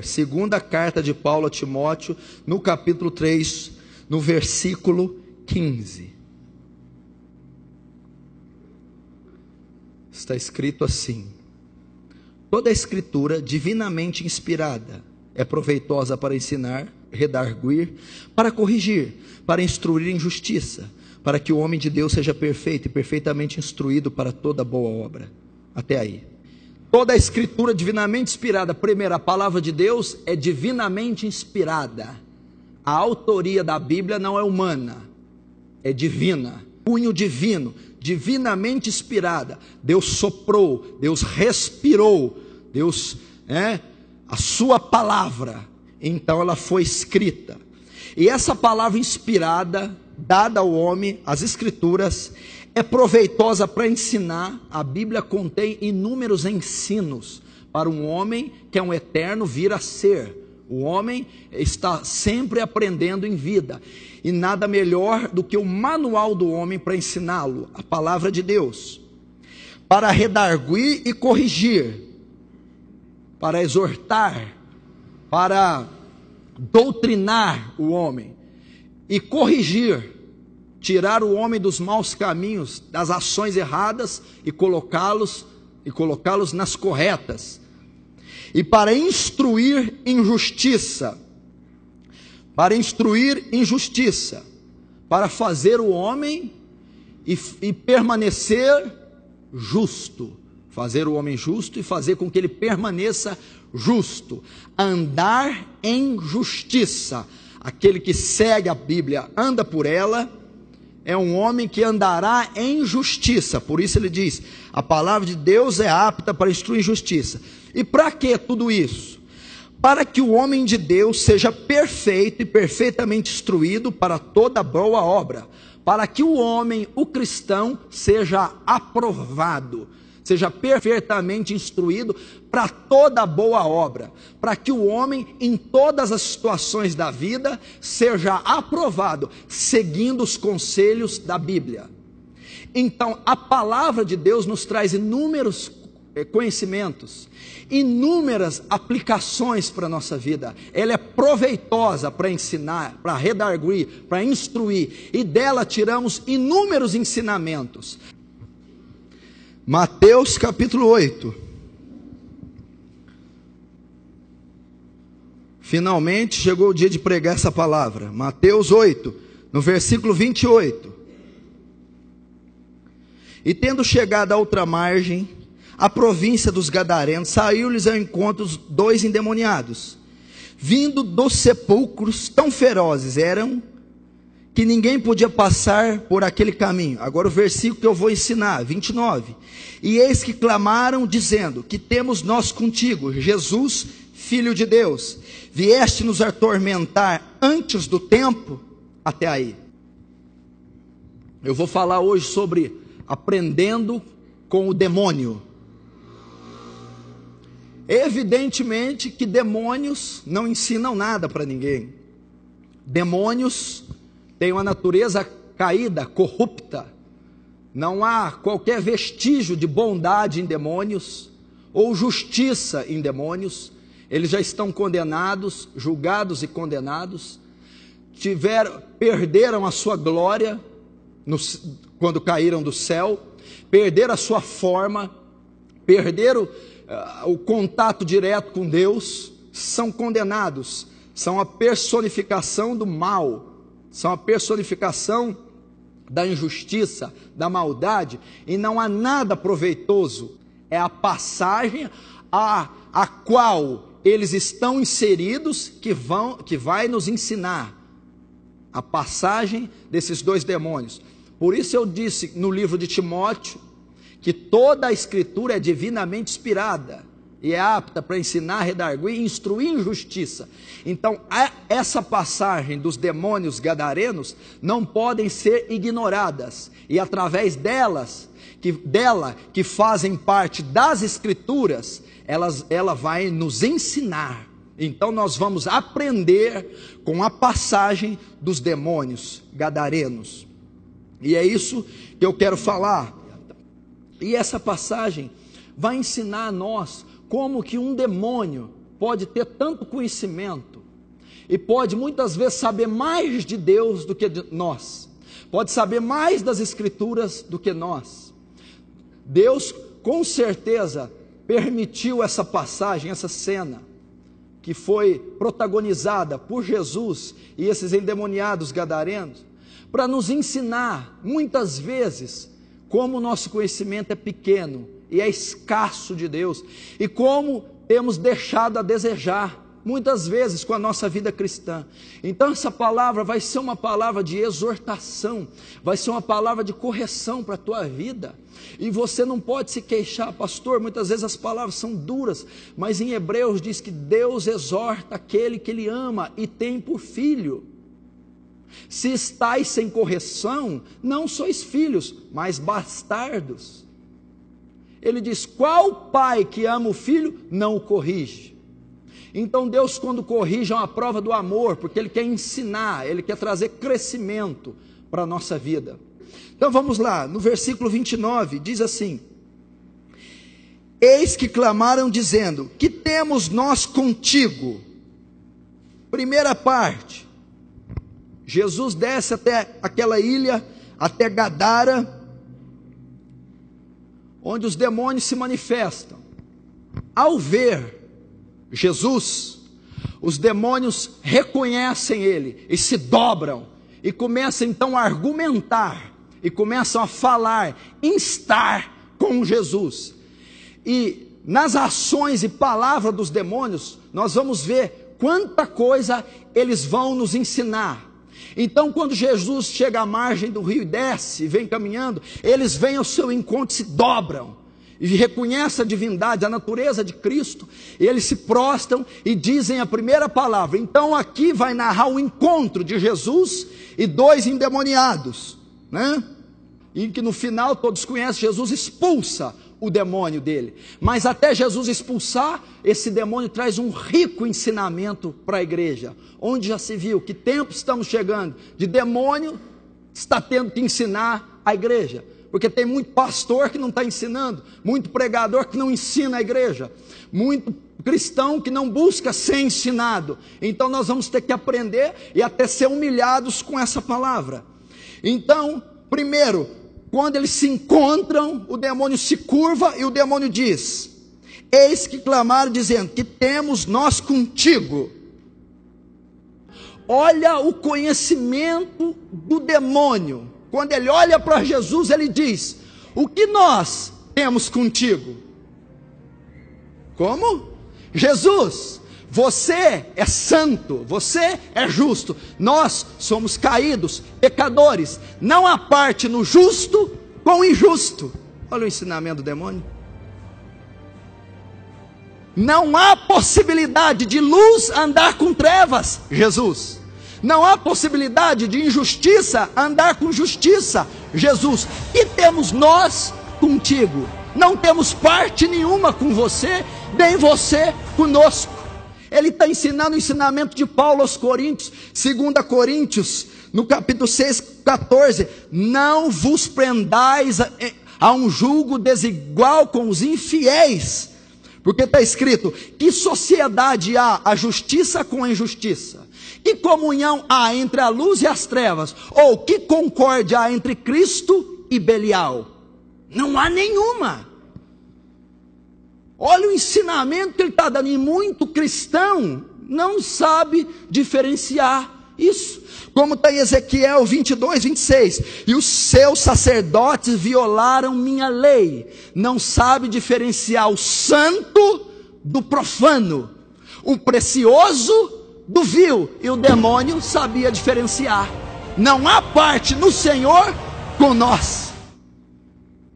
segunda carta de Paulo a Timóteo, no capítulo 3, no versículo 15. Está escrito assim: toda a escritura divinamente inspirada é proveitosa para ensinar, redarguir, para corrigir, para instruir em justiça, para que o homem de Deus seja perfeito e perfeitamente instruído para toda boa obra. Até aí. Toda a escritura divinamente inspirada. Primeiro, a palavra de Deus é divinamente inspirada. A autoria da Bíblia não é humana, é divina. Cunho divino, divinamente inspirada. Deus soprou, Deus respirou, Deus, a sua palavra, então ela foi escrita. E essa palavra inspirada, dada ao homem, as escrituras, é proveitosa para ensinar. A Bíblia contém inúmeros ensinos para um homem que é um eterno vir a ser. O homem está sempre aprendendo em vida, e nada melhor do que o manual do homem para ensiná-lo, a palavra de Deus, para redarguir e corrigir, para exortar, para doutrinar o homem e corrigir, tirar o homem dos maus caminhos, das ações erradas e colocá-los nas corretas, e para instruir em justiça, para fazer o homem e permanecer justo, fazer o homem justo e fazer com que ele permaneça justo, andar em justiça. Aquele que segue a Bíblia, anda por ela, é um homem que andará em justiça. Por isso ele diz, a palavra de Deus é apta para instruir em justiça. E para que tudo isso? Para que o homem de Deus seja perfeito e perfeitamente instruído para toda boa obra, para que o homem, o cristão, seja aprovado, seja perfeitamente instruído para toda boa obra, para que o homem, em todas as situações da vida, seja aprovado, seguindo os conselhos da Bíblia. Então, a palavra de Deus nos traz inúmeros conhecimentos, inúmeras aplicações para a nossa vida. Ela é proveitosa para ensinar, para redarguir, para instruir, e dela tiramos inúmeros ensinamentos. Mateus capítulo 8. Finalmente chegou o dia de pregar essa palavra. Mateus 8, no versículo 28. E tendo chegado à outra margem, a província dos Gadarenos, saiu-lhes ao encontro os 2 endemoniados, vindo dos sepulcros, tão ferozes eram, que ninguém podia passar por aquele caminho. Agora o versículo que eu vou ensinar, 29. E eis que clamaram, dizendo, que temos nós contigo, Jesus, Filho de Deus, vieste nos atormentar antes do tempo? Até aí. Eu vou falar hoje sobre aprendendo com o demônio. Evidentemente que demônios não ensinam nada para ninguém. Demônios têm uma natureza caída, corrupta. Não há qualquer vestígio de bondade em demônios, ou justiça em demônios. Eles já estão condenados, julgados e condenados. Perderam a sua glória quando caíram do céu, perderam a sua forma, perderam o contato direto com Deus, são condenados, são a personificação do mal, são a personificação da injustiça, da maldade, e não há nada proveitoso. É a passagem a qual eles estão inseridos que vai nos ensinar a passagem desses 2 demônios. Por isso eu disse no livro de Timóteo que toda a escritura é divinamente inspirada e é apta para ensinar, redarguir e instruir em justiça. Então essa passagem dos demônios gadarenos não podem ser ignoradas, e através dela que fazem parte das escrituras, ela vai nos ensinar. Então nós vamos aprender com a passagem dos demônios gadarenos, e é isso que eu quero falar. E essa passagem vai ensinar a nós como que um demônio pode ter tanto conhecimento e pode muitas vezes saber mais de Deus do que nós, pode saber mais das Escrituras do que nós. Deus com certeza permitiu essa passagem, essa cena, que foi protagonizada por Jesus e esses endemoniados gadarenos, para nos ensinar, muitas vezes, como o nosso conhecimento é pequeno e é escasso de Deus, e como temos deixado a desejar, muitas vezes, com a nossa vida cristã. Então essa palavra vai ser uma palavra de exortação, vai ser uma palavra de correção para a tua vida, e você não pode se queixar, pastor, muitas vezes as palavras são duras, mas em Hebreus diz que Deus exorta aquele que Ele ama e tem por filho. Se estáis sem correção, não sois filhos, mas bastardos. Ele diz, qual pai que ama o filho não o corrige? Então Deus, quando corrige, é uma prova do amor, porque Ele quer ensinar, Ele quer trazer crescimento para a nossa vida. Então vamos lá, no versículo 29, diz assim: eis que clamaram dizendo, que temos nós contigo? Primeira parte, Jesus desce até aquela ilha, até Gadara, onde os demônios se manifestam. Ao ver Jesus, os demônios reconhecem Ele e se dobram e começam então a argumentar e começam a falar, instar com Jesus. E nas ações e palavras dos demônios, nós vamos ver quanta coisa eles vão nos ensinar. Então, quando Jesus chega à margem do rio e desce, vem caminhando, eles vêm ao seu encontro e se dobram, e reconhecem a divindade, a natureza de Cristo, e eles se prostram e dizem a primeira palavra. Então aqui vai narrar o encontro de Jesus e dois endemoniados, né? E que no final todos conhecem, Jesus expulsa o demônio dele, mas até Jesus expulsar, esse demônio traz um rico ensinamento para a igreja, onde já se viu que tempo estamos chegando, de demônio está tendo que ensinar a igreja, porque tem muito pastor que não está ensinando, muito pregador que não ensina a igreja, muito cristão que não busca ser ensinado. Então nós vamos ter que aprender e até ser humilhados com essa palavra. Então, primeiro, quando eles se encontram, o demônio se curva e o demônio diz: eis que clamaram dizendo, que temos nós contigo. Olha o conhecimento do demônio. Quando ele olha para Jesus, ele diz: o que nós temos contigo? Como? Jesus, você é santo, você é justo, nós somos caídos, pecadores, não há parte no justo com o injusto. Olha o ensinamento do demônio. Não há possibilidade de luz andar com trevas, Jesus. Não há possibilidade de injustiça andar com justiça, Jesus. E temos nós contigo. Não temos parte nenhuma com você, nem você conosco. Ele está ensinando o ensinamento de Paulo aos Coríntios, 2 Coríntios, no capítulo 6, 14. Não vos prendais a um julgo desigual com os infiéis, porque está escrito: que sociedade há a justiça com a injustiça? Que comunhão há entre a luz e as trevas? Ou que concórdia há entre Cristo e Belial? Não há nenhuma. Olha o ensinamento que ele está dando, e muito cristão não sabe diferenciar isso. Como está em Ezequiel 22, 26, e os seus sacerdotes violaram minha lei, não sabe diferenciar o santo do profano, o precioso do vil, e o demônio sabia diferenciar. Não há parte no Senhor com nós.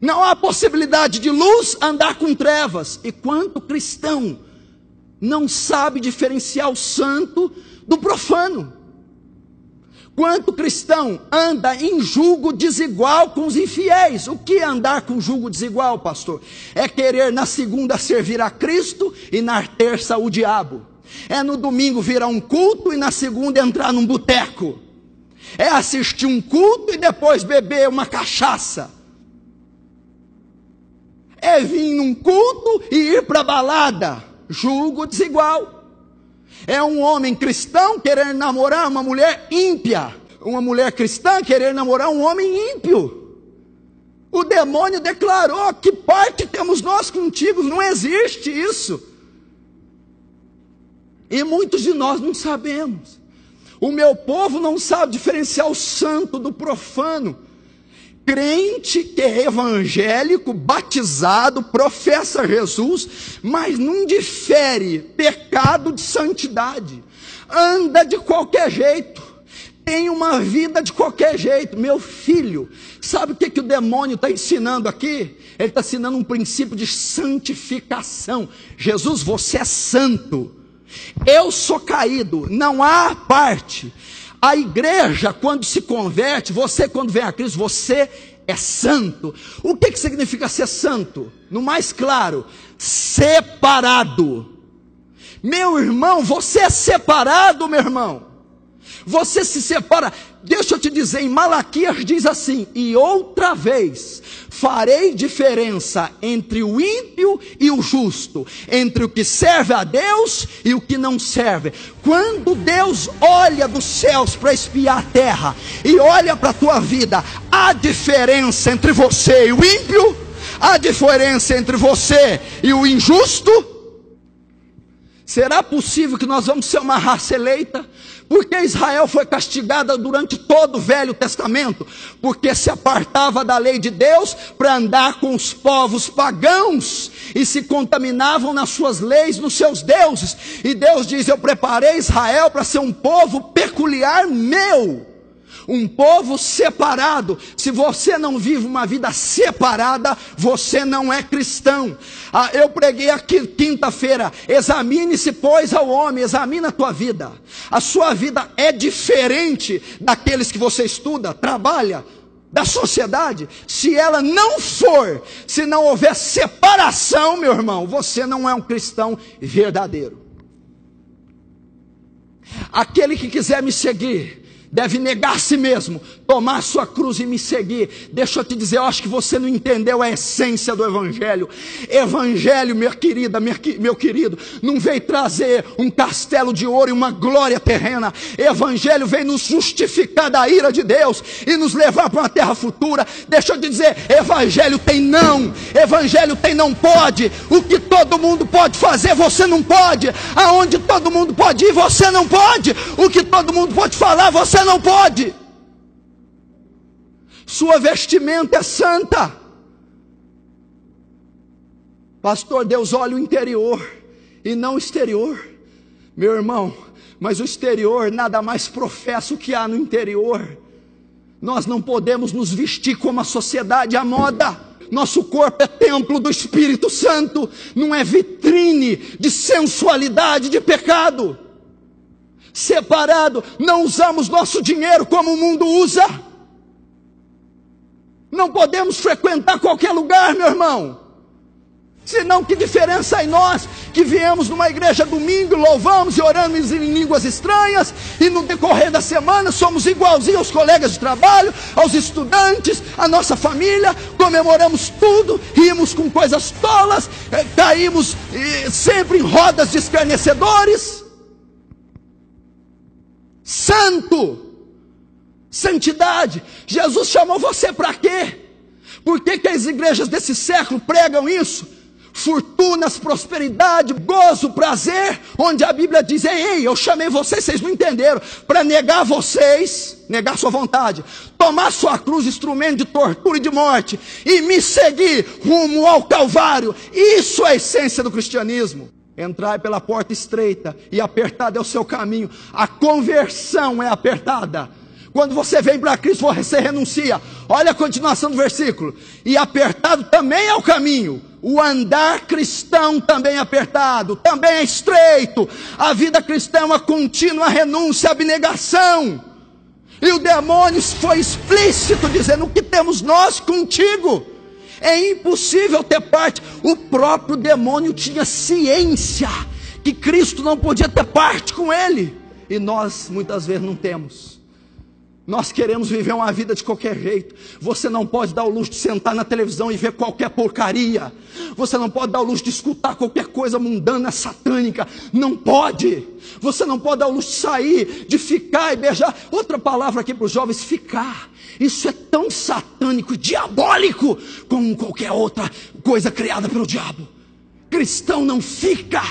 Não há possibilidade de luz andar com trevas. E quanto cristão não sabe diferenciar o santo do profano? Quanto cristão anda em julgo desigual com os infiéis? O que é andar com julgo desigual, pastor? É querer na segunda servir a Cristo e na terça o diabo. É no domingo vir a um culto e na segunda entrar num boteco. É assistir um culto e depois beber uma cachaça. É vir num culto e ir para a balada, julgo desigual. É um homem cristão querer namorar uma mulher ímpia. Uma mulher cristã querer namorar um homem ímpio. O demônio declarou: que parte temos nós contigo? Não existe isso. E muitos de nós não sabemos. O meu povo não sabe diferenciar o santo do profano. Crente que é evangélico, batizado, professa Jesus, mas não difere pecado de santidade. Anda de qualquer jeito, tem uma vida de qualquer jeito. Meu filho, sabe o que o demônio está ensinando aqui? Ele está ensinando um princípio de santificação. Jesus, você é santo. Eu sou caído, não há parte. A igreja, quando se converte, você quando vem a Cristo, você é santo. O que significa ser santo? No mais claro, separado. Meu irmão, você é separado, meu irmão. Você se separa. Deixa eu te dizer, em Malaquias diz assim: e outra vez farei diferença entre o ímpio e o justo, entre o que serve a Deus e o que não serve. Quando Deus olha dos céus para espiar a terra e olha para a tua vida, há diferença entre você e o ímpio? Há diferença entre você e o injusto? Será possível que nós vamos ser uma raça eleita? Porque Israel foi castigada durante todo o Velho Testamento, porque se apartava da lei de Deus para andar com os povos pagãos, e se contaminavam nas suas leis, nos seus deuses. E Deus diz: eu preparei Israel para ser um povo peculiar meu, um povo separado. Se você não vive uma vida separada, você não é cristão. Eu preguei aqui quinta-feira: examine-se pois ao homem, examina a tua vida. A sua vida é diferente daqueles que você estuda, trabalha, da sociedade. Se ela não for, se não houver separação, meu irmão, você não é um cristão verdadeiro. Aquele que quiser me seguir deve negar a si mesmo, tomar a sua cruz e me seguir. Deixa eu te dizer, eu acho que você não entendeu a essência do Evangelho. Evangelho, minha querida, meu querido, não veio trazer um castelo de ouro e uma glória terrena. Evangelho veio nos justificar da ira de Deus e nos levar para uma terra futura. Deixa eu te dizer, Evangelho tem não. Evangelho tem não pode. O que todo mundo pode fazer, você não pode. Aonde todo mundo pode ir, você não pode. O que todo mundo pode falar, você não pode. Sua vestimenta é santa. Pastor, Deus olha o interior e não o exterior. Meu irmão, mas o exterior nada mais professa o que há no interior. Nós não podemos nos vestir como a sociedade, a moda. Nosso corpo é templo do Espírito Santo, não é vitrine de sensualidade, de pecado. Separado, não usamos nosso dinheiro como o mundo usa. Não podemos frequentar qualquer lugar, meu irmão. Senão, que diferença há em nós que viemos numa igreja domingo, louvamos e oramos em línguas estranhas, e no decorrer da semana somos igualzinhos aos colegas de trabalho, aos estudantes, à nossa família, comemoramos tudo, rimos com coisas tolas, caímos sempre em rodas de escarnecedores. Santo, santidade. Jesus chamou você para quê? Por que as igrejas desse século pregam isso? Fortunas, prosperidade, gozo, prazer, onde a Bíblia diz: ei, eu chamei vocês, vocês não entenderam, para negar vocês, negar sua vontade, tomar sua cruz, instrumento de tortura e de morte, e me seguir rumo ao Calvário. Isso é a essência do cristianismo. Entrai pela porta estreita, e apertado é o seu caminho. A conversão é apertada. Quando você vem para Cristo, você renuncia. Olha a continuação do versículo: e apertado também é o caminho. O andar cristão também é apertado, também é estreito. A vida cristã é uma contínua renúncia, abnegação. E o demônio foi explícito, dizendo: o que temos nós contigo? É impossível ter parte. O próprio demônio tinha ciência que Cristo não podia ter parte com ele. E nós muitas vezes não temos. Nós queremos viver uma vida de qualquer jeito. Você não pode dar o luxo de sentar na televisão e ver qualquer porcaria. Você não pode dar o luxo de escutar qualquer coisa mundana, satânica. Não pode. Você não pode dar o luxo de sair, de ficar e beijar. Outra palavra aqui para os jovens, ficar. Isso é tão satânico e diabólico como qualquer outra coisa criada pelo diabo. Cristão não fica.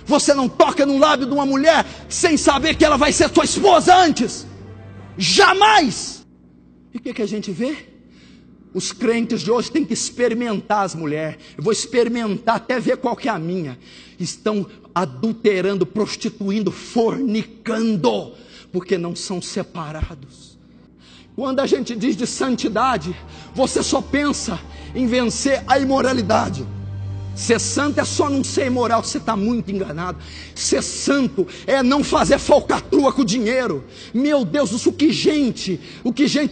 Você não toca no lábio de uma mulher sem saber que ela vai ser sua esposa antes. Jamais! E o que a gente vê? Os crentes de hoje têm que experimentar as mulheres. Eu vou experimentar até ver qual que é a minha. Estão adulterando, prostituindo, fornicando, porque não são separados. Quando a gente diz de santidade, você só pensa em vencer a imoralidade. Ser santo é só não ser imoral, você está muito enganado. Ser santo é não fazer falcatrua com o dinheiro. Meu Deus, o que gente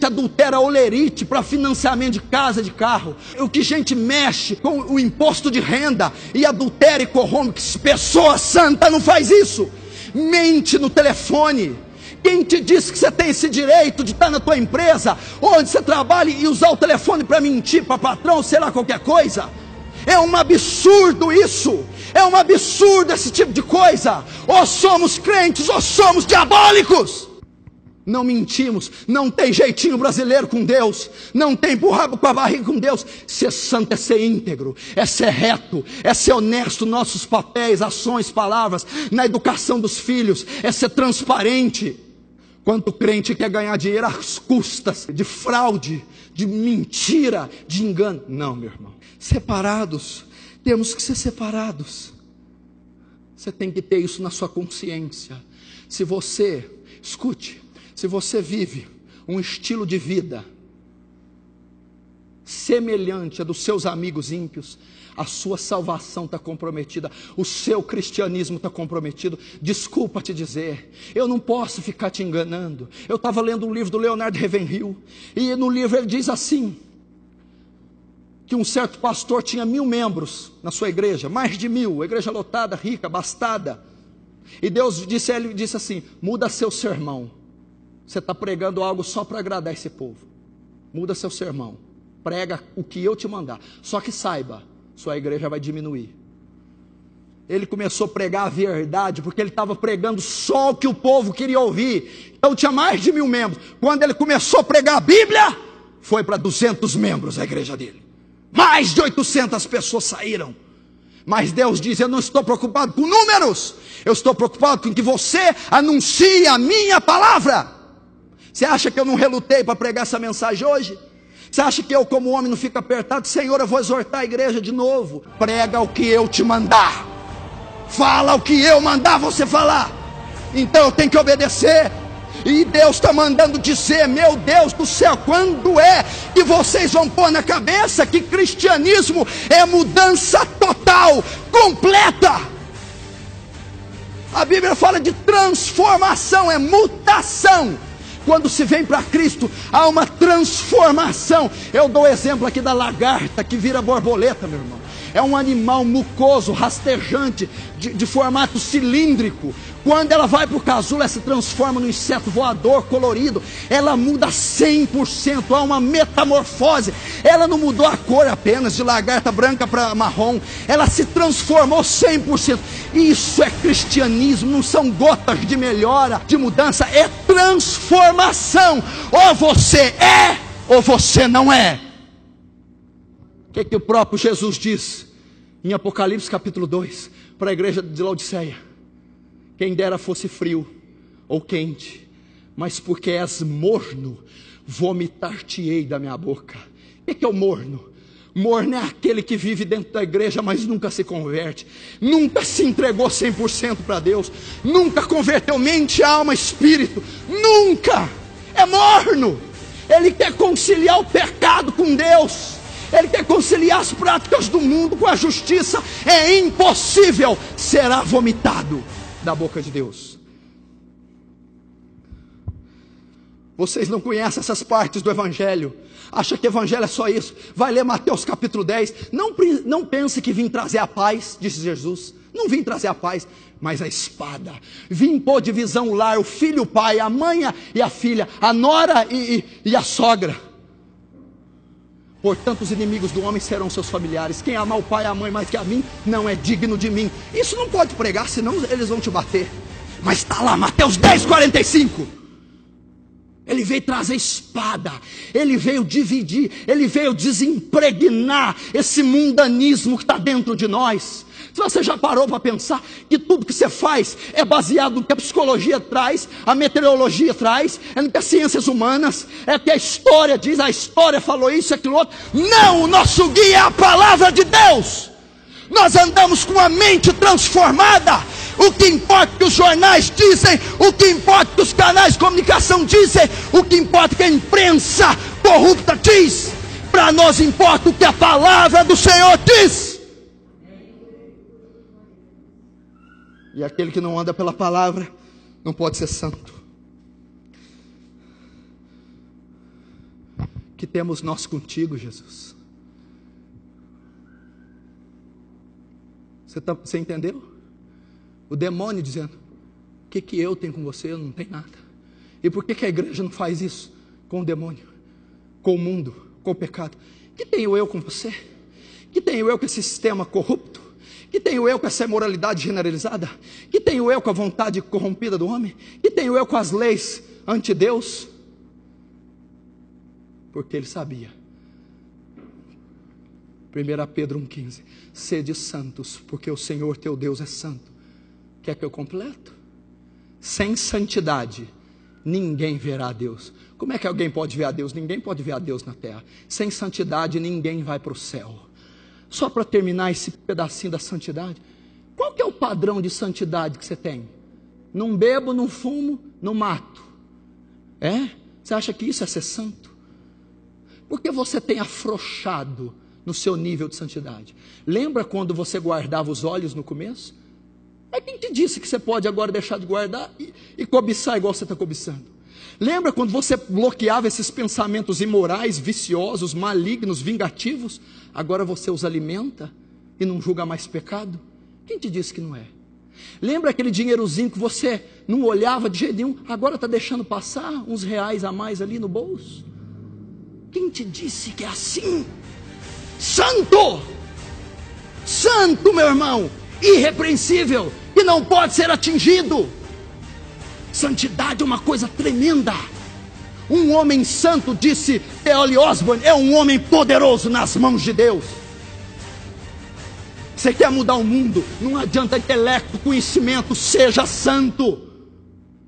adultera olerite para financiamento de casa, de carro. O que gente mexe com o imposto de renda e adultera e corrompe. Que pessoa santa não faz isso. Mente no telefone. Quem te disse que você tem esse direito de estar na tua empresa, onde você trabalha, e usar o telefone para mentir para patrão, sei lá, qualquer coisa? É um absurdo isso. É um absurdo esse tipo de coisa. Ou somos crentes ou somos diabólicos. Não mentimos. Não tem jeitinho brasileiro com Deus. Não tem empurrar com a barriga com Deus. Ser santo é ser íntegro, é ser reto, é ser honesto nos nossos papéis, ações, palavras, na educação dos filhos, é ser transparente. Quanto crente quer ganhar dinheiro às custas de fraude, de mentira, de engano. Não, meu irmão. Separados, temos que ser separados. Você tem que ter isso na sua consciência. Se você, escute, se você vive um estilo de vida semelhante a dos seus amigos ímpios, a sua salvação está comprometida, o seu cristianismo está comprometido. Desculpa te dizer, eu não posso ficar te enganando. Eu estava lendo um livro do Leonard Ravenhill, e no livro ele diz assim, que um certo pastor tinha 1000 membros na sua igreja, mais de 1000, a igreja lotada, rica, abastada. E Deus disse a ele, disse assim, muda seu sermão. Você está pregando algo só para agradar esse povo. Muda seu sermão. Prega o que eu te mandar. Só que saiba, sua igreja vai diminuir. Ele começou a pregar a verdade, porque ele estava pregando só o que o povo queria ouvir. Então tinha mais de 1000 membros. Quando ele começou a pregar a Bíblia, foi para 200 membros a igreja dele. Mais de 800 pessoas saíram. Mas Deus diz, eu não estou preocupado com números. Eu estou preocupado com que você anuncie a minha palavra. Você acha que eu não relutei para pregar essa mensagem hoje? Você acha que eu como homem não fico apertado? Senhor, eu vou exortar a igreja de novo. Prega o que eu te mandar. Fala o que eu mandar você falar. Então eu tenho que obedecer. E Deus está mandando dizer, meu Deus do céu, quando é que vocês vão pôr na cabeça que cristianismo é mudança total, completa? A Bíblia fala de transformação, é mutação. Quando se vem para Cristo, há uma transformação. Eu dou o exemplo aqui da lagarta que vira borboleta, meu irmão. É um animal mucoso, rastejante, de formato cilíndrico. Quando ela vai para o casulo, ela se transforma num inseto voador colorido. Ela muda 100%, há uma metamorfose. Ela não mudou a cor apenas, de lagarta branca para marrom. Ela se transformou 100%. Isso é cristianismo, não são gotas de melhora, de mudança, é transformação. Ou você é, ou você não é. O que o próprio Jesus diz em Apocalipse capítulo 2 para a igreja de Laodiceia? Quem dera fosse frio ou quente, mas porque és morno, vomitar-te-ei da minha boca. O que é o morno? Morno é aquele que vive dentro da igreja, mas nunca se converte, nunca se entregou 100% para Deus, nunca converteu mente, alma, espírito, nunca. É morno. Ele quer conciliar o pecado com Deus. Ele quer conciliar as práticas do mundo com a justiça. É impossível. Será vomitado da boca de Deus. Vocês não conhecem essas partes do Evangelho. Acha que Evangelho é só isso. Vai ler Mateus capítulo 10. Não pense que vim trazer a paz, disse Jesus. Não vim trazer a paz. mas a espada. Vim pôr divisão o lar, o filho e o pai, a mãe e a filha, a nora e a sogra. Portanto, os inimigos do homem serão seus familiares. Quem amar o pai e a mãe mais que a mim, não é digno de mim. Isso não pode pregar, senão eles vão te bater. Mas está lá, Mateus 10:45. Ele veio trazer espada, ele veio dividir, ele veio desimpregnar esse mundanismo que está dentro de nós. Se você já parou para pensar que tudo que você faz é baseado no que a psicologia traz, a meteorologia traz, é no que as ciências humanas, é o que a história diz, a história falou isso e aquilo outro. Não, o nosso guia é a palavra de Deus. Nós andamos com a mente transformada. O que importa que os jornais dizem, o que importa que os canais de comunicação dizem, o que importa que a imprensa corrupta diz. Para nós importa o que a palavra do Senhor diz. E aquele que não anda pela palavra não pode ser santo. Que temos nós contigo, Jesus? Você entendeu? O demônio dizendo: o que eu tenho com você? Eu não tenho nada. E por que a igreja não faz isso com o demônio, com o mundo, com o pecado? Que tenho eu com você? Que tenho eu com esse sistema corrupto? Que tenho eu com essa imoralidade generalizada? Que tenho eu com a vontade corrompida do homem? Que tenho eu com as leis anti-Deus? Porque ele sabia. 1 Pedro 1,15: sede santos, porque o Senhor teu Deus é santo. Quer que eu completo? Sem santidade ninguém verá a Deus. Como é que alguém pode ver a Deus? Ninguém pode ver a Deus na terra. Sem santidade ninguém vai para o céu. Só para terminar esse pedacinho da santidade, qual que é o padrão de santidade que você tem? Não bebo, não fumo, não mato. Você acha que isso é ser santo? Porque você tem afrouxado no seu nível de santidade. Lembra quando você guardava os olhos no começo? Mas quem te disse que você pode agora deixar de guardar e cobiçar igual você está cobiçando? Lembra quando você bloqueava esses pensamentos imorais, viciosos, malignos, vingativos? Agora você os alimenta e não julga mais pecado? Quem te disse que não é? Lembra aquele dinheirozinho que você não olhava de jeito nenhum? Agora está deixando passar uns reais a mais ali no bolso? Quem te disse que é assim? Santo! Santo, meu irmão! Irrepreensível, que não pode ser atingido. Santidade é uma coisa tremenda. Um homem santo, disse T.L. Osborne, é um homem poderoso nas mãos de Deus. Você quer mudar o mundo? Não adianta intelecto, conhecimento, seja santo.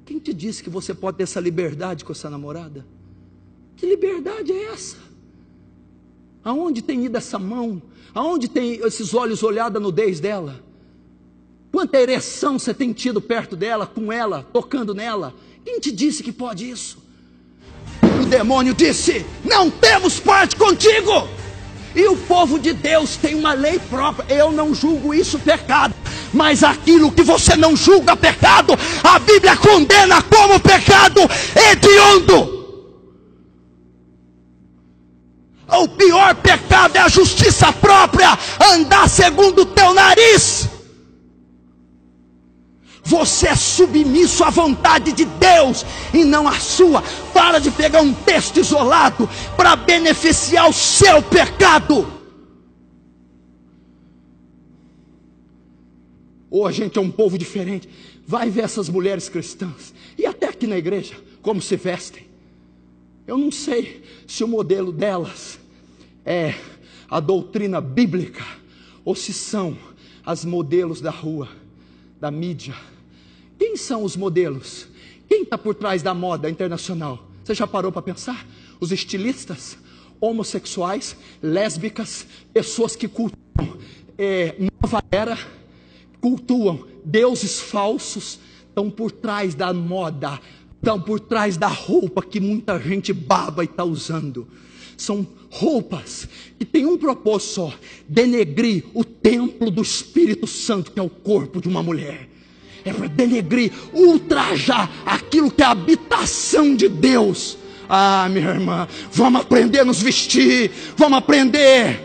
Quem te disse que você pode ter essa liberdade com essa namorada? Que liberdade é essa? Aonde tem ido essa mão? Aonde tem esses olhos olhado a nudez dela? Quanta ereção você tem tido perto dela, com ela, tocando nela? Quem te disse que pode isso? O demônio disse: não temos parte contigo. E o povo de Deus tem uma lei própria. Eu não julgo isso pecado, mas aquilo que você não julga pecado, a Bíblia condena como pecado hediondo. O pior pecado é a justiça própria, andar segundo o teu nariz. Você é submisso à vontade de Deus e não à sua. Para de pegar um texto isolado para beneficiar o seu pecado. Ou a gente é um povo diferente. Vai ver essas mulheres cristãs, e até aqui na igreja, como se vestem. Eu não sei se o modelo delas é a doutrina bíblica, ou se são as modelos da rua, da mídia. Quem são os modelos? Quem está por trás da moda internacional? Você já parou para pensar? Os estilistas, homossexuais, lésbicas, pessoas que cultuam nova era, cultuam deuses falsos, estão por trás da moda, estão por trás da roupa que muita gente baba e está usando. São roupas que têm um propósito só: denegrir o templo do Espírito Santo, que é o corpo de uma mulher. É para denegrir, ultrajar aquilo que é a habitação de Deus. Ah, minha irmã, vamos aprender a nos vestir, vamos aprender.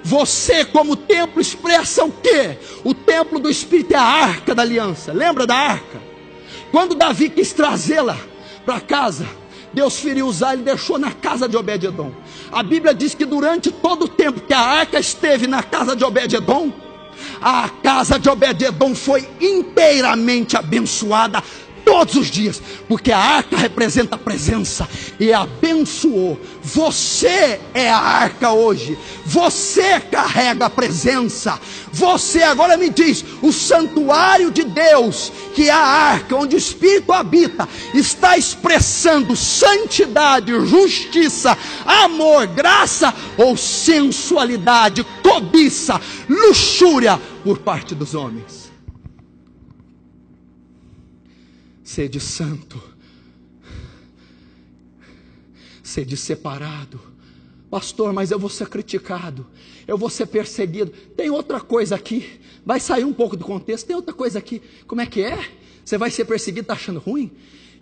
Você, como templo, expressa o quê? O templo do Espírito é a arca da aliança. Lembra da arca? Quando Davi quis trazê-la para casa, Deus feriu Uzá e deixou na casa de Obed-edom. A Bíblia diz que durante todo o tempo que a arca esteve na casa de Obed-edom, a casa de Obed-edom foi inteiramente abençoada todos os dias, porque a arca representa a presença e abençoou. Você é a arca hoje, você carrega a presença. Você, agora me diz, o santuário de Deus, que é a arca onde o Espírito habita, está expressando santidade, justiça, amor, graça ou sensualidade, cobiça, luxúria por parte dos homens? Sede santo, sede separado. Pastor, mas eu vou ser criticado, eu vou ser perseguido. Tem outra coisa aqui, vai sair um pouco do contexto. Tem outra coisa aqui. Como é que é? Você vai ser perseguido, está achando ruim?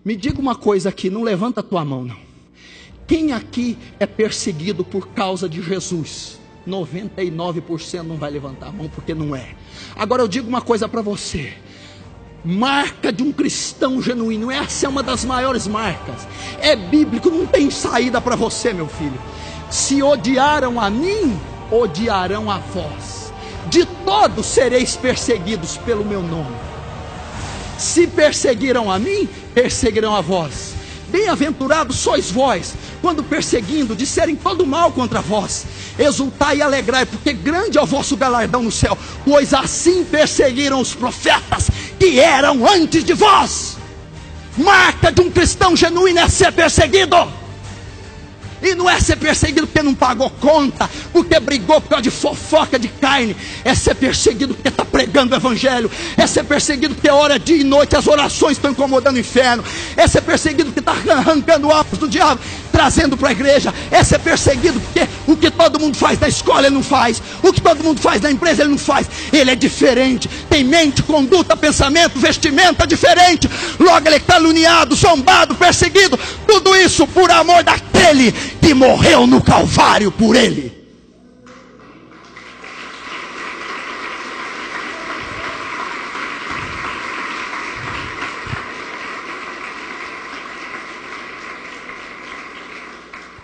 Me diga uma coisa aqui, não levanta a tua mão não. Quem aqui é perseguido por causa de Jesus? 99% não vai levantar a mão, porque não é. Agora eu digo uma coisa para você. Marca de um cristão genuíno, essa é uma das maiores marcas. É bíblico, não tem saída para você, meu filho. Se odiaram a mim, odiarão a vós. De todos sereis perseguidos pelo meu nome. Se perseguiram a mim, perseguirão a vós. Bem-aventurados sois vós, quando perseguindo, disserem todo mal contra vós. Exultai e alegrai, porque grande é o vosso galardão no céu, pois assim perseguiram os profetas que eram antes de vós. Marca de um cristão genuíno é ser perseguido. E não é ser perseguido porque não pagou conta, porque brigou por causa de fofoca de carne. É ser perseguido porque está pregando o evangelho. É ser perseguido porque hora, dia e noite as orações estão incomodando o inferno. É ser perseguido porque está arrancando alvos do diabo, trazendo para a igreja. É ser perseguido porque o que todo mundo faz na escola ele não faz, o que todo mundo faz na empresa ele não faz. Ele é diferente, tem mente, conduta, pensamento, vestimenta diferente. Logo ele é caluniado, zombado, perseguido. Tudo isso por amor daquele que morreu no Calvário por ele.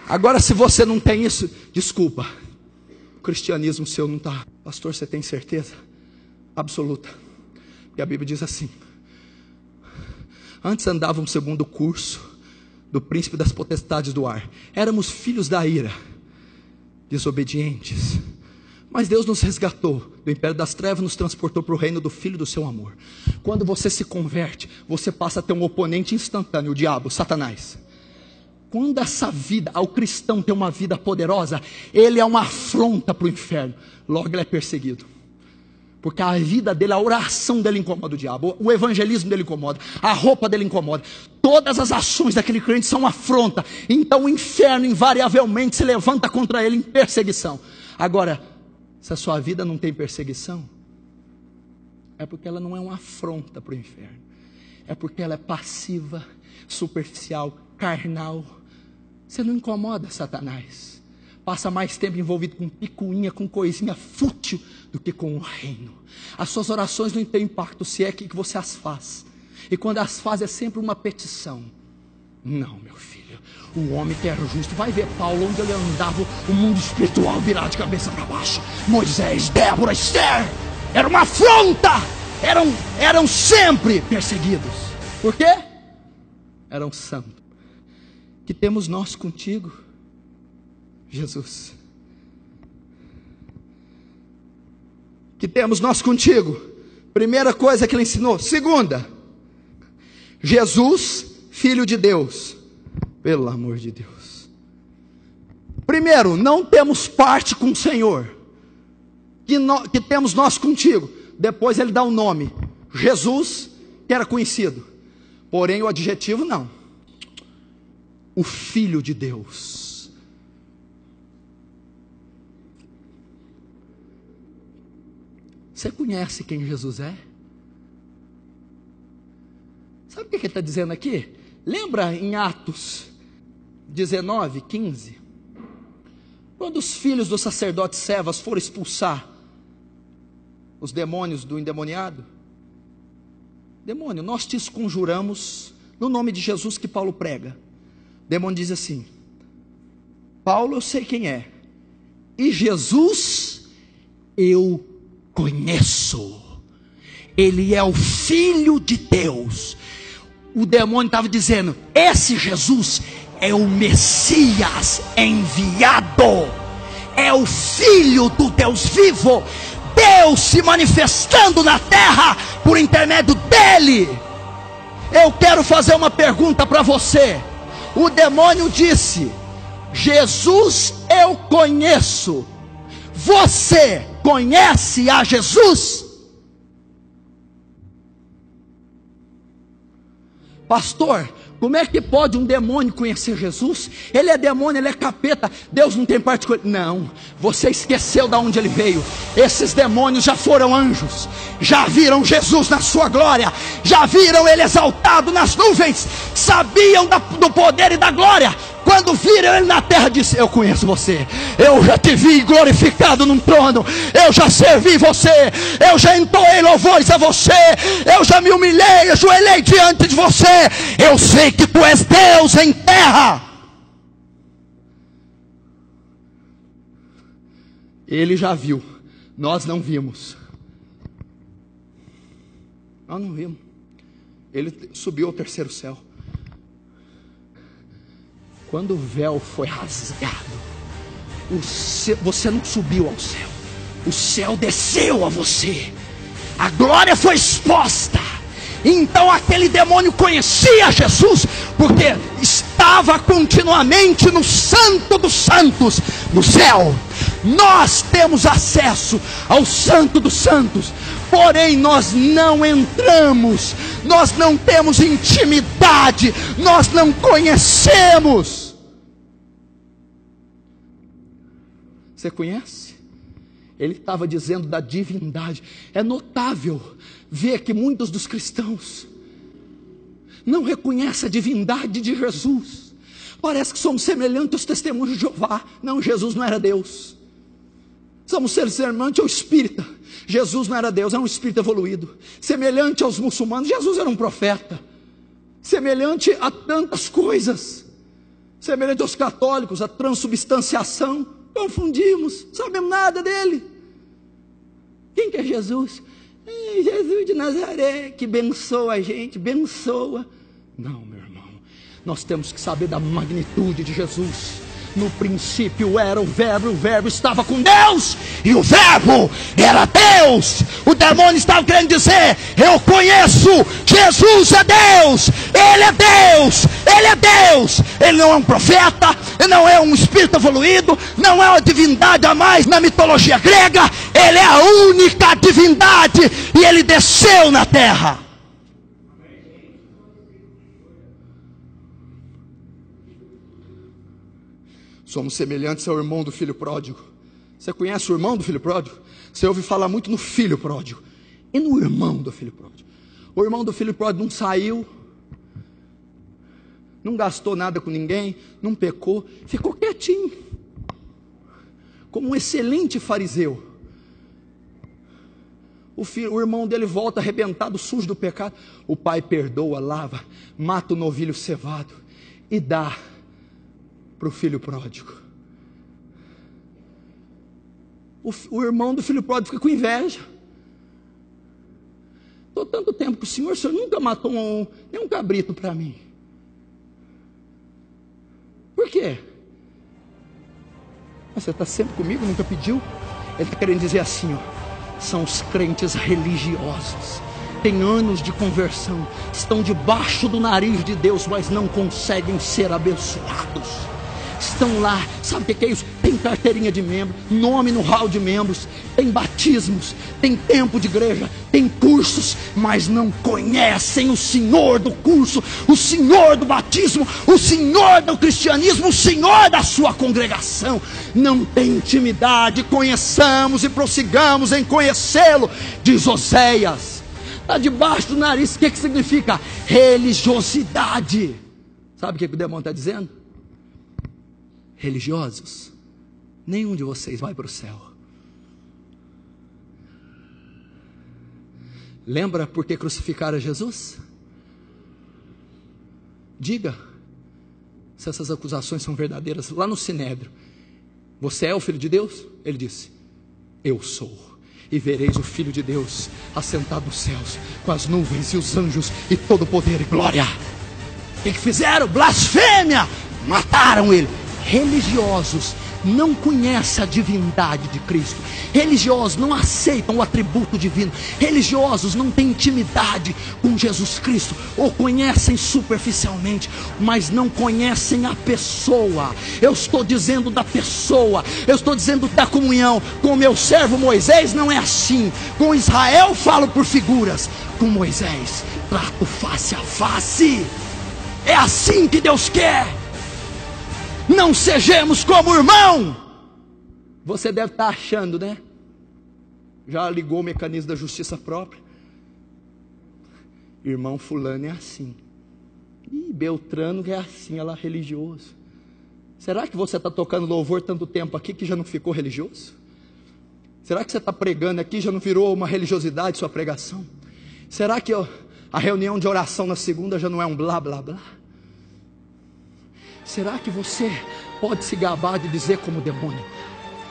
Agora, se você não tem isso, desculpa, o cristianismo seu não está. Pastor, você tem certeza absoluta? Porque a Bíblia diz assim: antes andávamos segundo o curso do príncipe das potestades do ar, éramos filhos da ira, desobedientes, mas Deus nos resgatou do império das trevas, nos transportou para o reino do Filho do seu amor. Quando você se converte, você passa a ter um oponente instantâneo, o diabo, Satanás. Quando essa vida, ao cristão ter uma vida poderosa, ele é uma afronta para o inferno, logo ele é perseguido. Porque a vida dele, a oração dele incomoda o diabo, o evangelismo dele incomoda, a roupa dele incomoda. Todas as ações daquele crente são uma afronta. Então o inferno invariavelmente se levanta contra ele em perseguição. Agora, se a sua vida não tem perseguição, é porque ela não é uma afronta para o inferno. É porque ela é passiva, superficial, carnal. Você não incomoda Satanás. Passa mais tempo envolvido com picuinha, com coisinha fútil, do que com o reino. As suas orações não têm impacto se é que você as faz. E quando as faz é sempre uma petição. Não, meu filho, o homem que era justo, vai ver Paulo, onde ele andava, o mundo espiritual virado de cabeça para baixo. Moisés, Débora, Esther, era uma afronta. Eram sempre perseguidos. Por quê? Eram santos. Que temos nós contigo, Jesus? Que temos nós contigo? Primeira coisa que ele ensinou. Segunda, Jesus, Filho de Deus. Pelo amor de Deus. Primeiro, não temos parte com o Senhor. Que temos nós contigo. Depois ele dá o nome. Jesus, que era conhecido. Porém o adjetivo não. O Filho de Deus. Você conhece quem Jesus é? Sabe o que ele está dizendo aqui? Lembra em Atos 19, 15? Quando os filhos do sacerdote Cefas foram expulsar os demônios do endemoniado, demônio, nós te conjuramos no nome de Jesus que Paulo prega. O demônio diz assim: Paulo eu sei quem é, e Jesus eu conheço, ele é o Filho de Deus. O demônio estava dizendo: esse Jesus é o Messias enviado, é o Filho do Deus vivo, Deus se manifestando na terra por intermédio dele. Eu quero fazer uma pergunta para você. O demônio disse: Jesus eu conheço. Você conhece a Jesus? Pastor, como é que pode um demônio conhecer Jesus? Ele é demônio, ele é capeta, Deus não tem parte com ele. Não, você esqueceu de onde ele veio. Esses demônios já foram anjos, já viram Jesus na sua glória, já viram ele exaltado nas nuvens, sabiam do poder e da glória. Quando viram ele na terra, disse: eu conheço você, eu já te vi glorificado num trono, eu já servi você, eu já entoei louvores a você, eu já me humilhei, ajoelhei diante de você, eu sei que tu és Deus em terra. Ele já viu, nós não vimos. Nós não vimos. Ele subiu ao terceiro céu. Quando o véu foi rasgado, você não subiu ao céu, o céu desceu a você, a glória foi exposta. Então aquele demônio conhecia Jesus, porque estava continuamente no Santo dos Santos, no céu. Nós temos acesso ao Santo dos Santos, porém nós não entramos, nós não temos intimidade, nós não conhecemos. Você conhece? Ele estava dizendo da divindade. É notável ver que muitos dos cristãos não reconhecem a divindade de Jesus. Parece que somos semelhantes aos testemunhos de Jeová. Não, Jesus não era Deus. Somos semelhantes ao espírita. Jesus não era Deus, era um espírito evoluído. Semelhante aos muçulmanos, Jesus era um profeta. Semelhante a tantas coisas. Semelhante aos católicos, a transubstanciação. Confundimos, não sabemos nada dele. Quem que é Jesus? Jesus de Nazaré, que bençoa a gente, bençoa. Não, meu irmão, nós temos que saber da magnitude de Jesus. No princípio era o verbo estava com Deus, e o verbo era Deus. O demônio estava querendo dizer: eu conheço, Jesus é Deus, Ele é Deus, Ele é Deus. Ele não é um profeta, ele não é um espírito evoluído, não é uma divindade a mais na mitologia grega. Ele é a única divindade, e Ele desceu na terra. Somos semelhantes ao irmão do filho pródigo. Você conhece o irmão do filho pródigo? Você ouve falar muito no filho pródigo e no irmão do filho pródigo. O irmão do filho pródigo não saiu, não gastou nada com ninguém, não pecou, ficou quietinho, como um excelente fariseu. O irmão dele volta arrebentado, sujo do pecado. O pai perdoa, lava, mata o novilho cevado e dá para o filho pródigo. O irmão do filho pródigo fica com inveja. Estou tanto tempo com o senhor nunca matou nem um cabrito para mim. Por quê? Você está sempre comigo, nunca pediu? Ele está querendo dizer assim, ó, são os crentes religiosos, têm anos de conversão, estão debaixo do nariz de Deus, mas não conseguem ser abençoados. Estão lá, sabe o que é isso? Tem carteirinha de membro, nome no hall de membros, tem batismos, tem tempo de igreja, tem cursos, mas não conhecem o Senhor do curso, o Senhor do batismo, o Senhor do cristianismo, o Senhor da sua congregação. Não tem intimidade. Conheçamos e prossigamos em conhecê-lo, diz Oséias. Está debaixo do nariz. O que significa? Religiosidade. Sabe o que o demônio está dizendo? Religiosos, nenhum de vocês vai para o céu. Lembra por que crucificaram Jesus? Diga se essas acusações são verdadeiras. Lá no Sinédrio, você é o Filho de Deus? Ele disse, eu sou. E vereis o Filho de Deus assentado nos céus, com as nuvens e os anjos e todo o poder e glória. O que fizeram? Blasfêmia! Mataram ele. Religiosos não conhecem a divindade de Cristo. Religiosos não aceitam o atributo divino. Religiosos não têm intimidade com Jesus Cristo, ou conhecem superficialmente, mas não conhecem a pessoa. Eu estou dizendo da pessoa, eu estou dizendo da comunhão. Com o meu servo Moisés não é assim. Com Israel falo por figuras, com Moisés trato face a face. É assim que Deus quer. Não sejamos como irmão. Você deve estar achando, né? Já ligou o mecanismo da justiça própria. Irmão fulano é assim. E Beltrano é assim, ela é religioso. Será que você está tocando louvor tanto tempo aqui que já não ficou religioso? Será que você está pregando aqui e já não virou uma religiosidade sua pregação? Será que a reunião de oração na segunda já não é um blá blá blá? Será que você pode se gabar de dizer como demônio?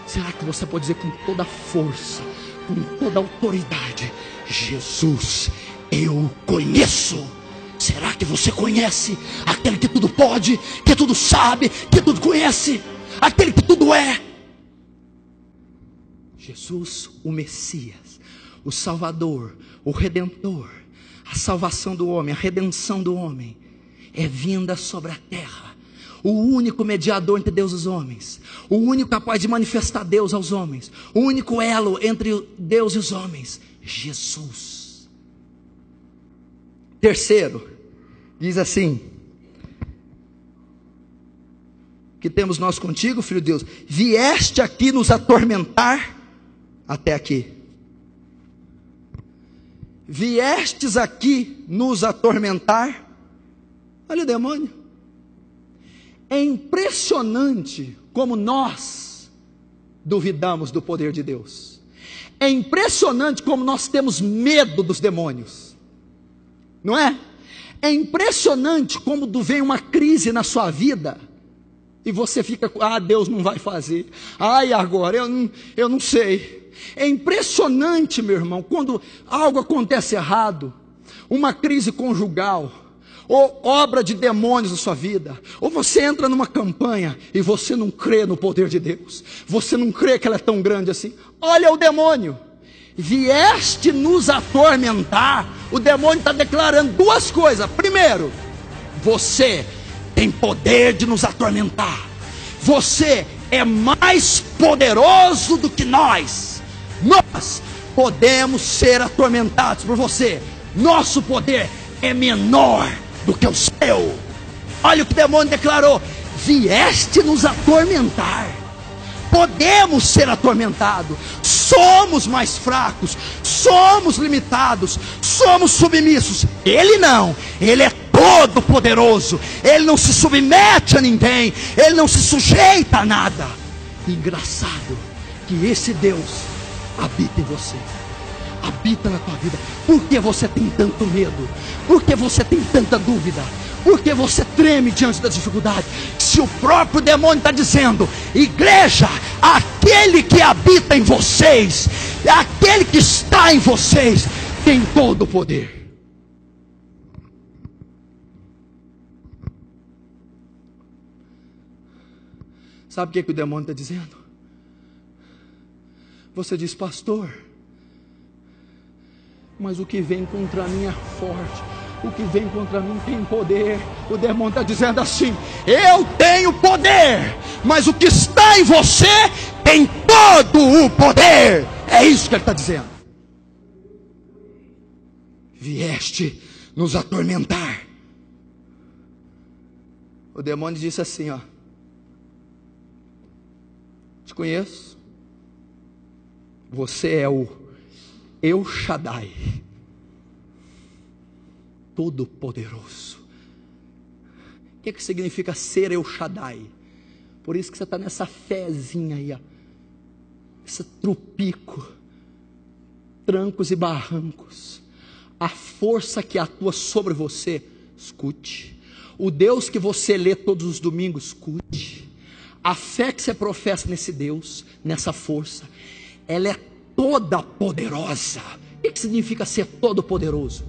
Será que você pode dizer com toda a força, com toda a autoridade, Jesus, eu conheço? Será que você conhece aquele que tudo pode, que tudo sabe, que tudo conhece, aquele que tudo é? Jesus, o Messias, o Salvador, o Redentor, a salvação do homem, a redenção do homem, é vinda sobre a terra. O único mediador entre Deus e os homens, o único capaz de manifestar Deus aos homens, o único elo entre Deus e os homens, Jesus. Terceiro, diz assim: que temos nós contigo, Filho de Deus, vieste aqui nos atormentar, até aqui. Viestes aqui nos atormentar. Olha o demônio. É impressionante como nós duvidamos do poder de Deus. É impressionante como nós temos medo dos demônios. Não é? É impressionante como vem uma crise na sua vida e você fica, Deus não vai fazer. Agora eu não sei. É impressionante, meu irmão, quando algo acontece errado, uma crise conjugal, ou obra de demônios na sua vida, ou você entra numa campanha e você não crê no poder de Deus, você não crê que ela é tão grande assim. Olha o demônio, vieste nos atormentar. O demônio está declarando duas coisas. Primeiro, você tem poder de nos atormentar, você é mais poderoso do que nós podemos ser atormentados por você, nosso poder é menor do que o seu. Olha o que o demônio declarou: vieste nos atormentar. Podemos ser atormentados, somos mais fracos, somos limitados, somos submissos. Ele não, ele é todo poderoso, ele não se submete a ninguém, ele não se sujeita a nada. Engraçado que esse Deus habita em você, habita na tua vida. Por que você tem tanto medo? Por que você tem tanta dúvida? Por que você treme diante da dificuldade? Se o próprio demônio está dizendo: igreja, aquele que habita em vocês, aquele que está em vocês, tem todo o poder. Sabe o que o demônio está dizendo? Você diz: pastor, mas o que vem contra mim é forte, o que vem contra mim tem poder. O demônio está dizendo assim: eu tenho poder, mas o que está em você tem todo o poder. É isso que ele está dizendo. Vieste nos atormentar. O demônio disse assim: te conheço, você é o El Shaddai, Todo-Poderoso. O que significa ser El Shaddai? Por isso que você está nessa fezinha aí, ó. Esse trupico, trancos e barrancos. A força que atua sobre você, escute. O Deus que você lê todos os domingos, escute. A fé que você professa nesse Deus, nessa força, ela é toda poderosa. O que significa ser todo poderoso?